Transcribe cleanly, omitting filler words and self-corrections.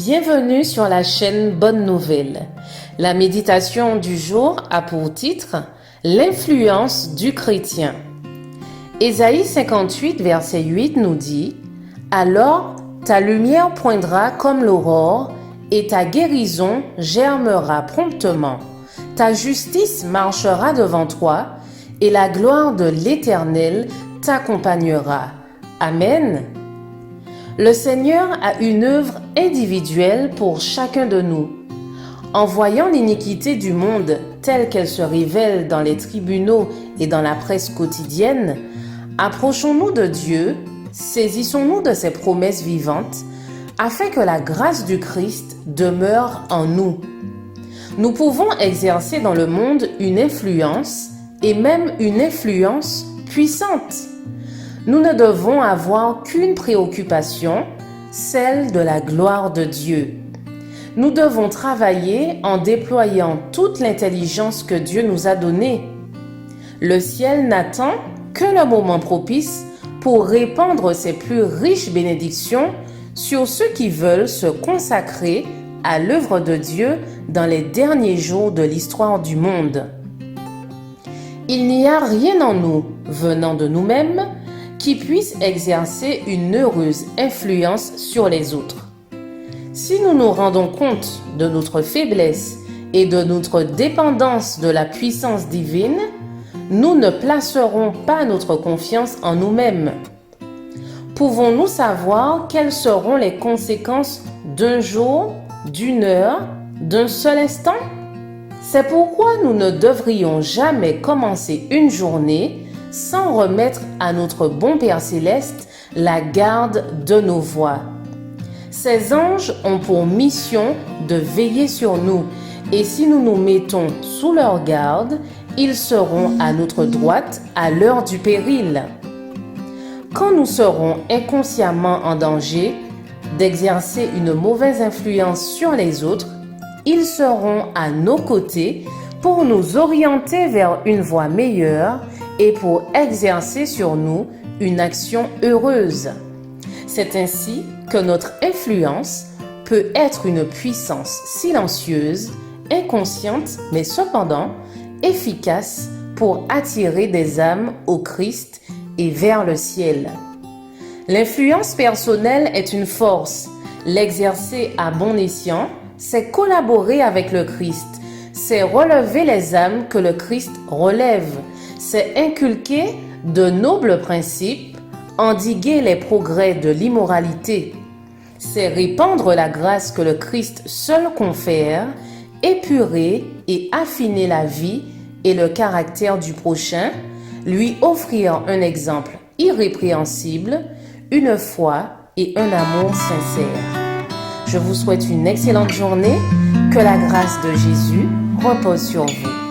Bienvenue sur la chaîne Bonne Nouvelle. La méditation du jour a pour titre « L'influence du chrétien ». Ésaïe 58, verset 8 nous dit « Alors ta lumière poindra comme l'aurore et ta guérison germera promptement. Ta justice marchera devant toi et la gloire de l'Éternel t'accompagnera. » Amen. Le Seigneur a une œuvre individuelle pour chacun de nous. En voyant l'iniquité du monde telle qu'elle se révèle dans les tribunaux et dans la presse quotidienne, approchons-nous de Dieu, saisissons-nous de ses promesses vivantes, afin que la grâce du Christ demeure en nous. Nous pouvons exercer dans le monde une influence, et même une influence puissante. Nous ne devons avoir qu'une préoccupation, celle de la gloire de Dieu. Nous devons travailler en déployant toute l'intelligence que Dieu nous a donnée. Le ciel n'attend que le moment propice pour répandre ses plus riches bénédictions sur ceux qui veulent se consacrer à l'œuvre de Dieu dans les derniers jours de l'histoire du monde. Il n'y a rien en nous, venant de nous-mêmes, qui puisse exercer une heureuse influence sur les autres. Si nous nous rendons compte de notre faiblesse et de notre dépendance de la puissance divine, nous ne placerons pas notre confiance en nous-mêmes. Pouvons-nous savoir quelles seront les conséquences d'un jour, d'une heure, d'un seul instant? C'est pourquoi nous ne devrions jamais commencer une journée sans remettre à notre bon Père Céleste la garde de nos voies. Ces anges ont pour mission de veiller sur nous, et si nous nous mettons sous leur garde, ils seront à notre droite à l'heure du péril. Quand nous serons inconsciemment en danger d'exercer une mauvaise influence sur les autres, ils seront à nos côtés pour nous orienter vers une voie meilleure et pour exercer sur nous une action heureuse. C'est ainsi que notre influence peut être une puissance silencieuse, inconsciente, mais cependant efficace pour attirer des âmes au Christ et vers le ciel. L'influence personnelle est une force. L'exercer à bon escient, c'est collaborer avec le Christ, c'est relever les âmes que le Christ relève, c'est inculquer de nobles principes, endiguer les progrès de l'immoralité, c'est répandre la grâce que le Christ seul confère, épurer et affiner la vie et le caractère du prochain, lui offrir un exemple irrépréhensible, une foi et un amour sincère. Je vous souhaite une excellente journée, que la grâce de Jésus repose sur vous.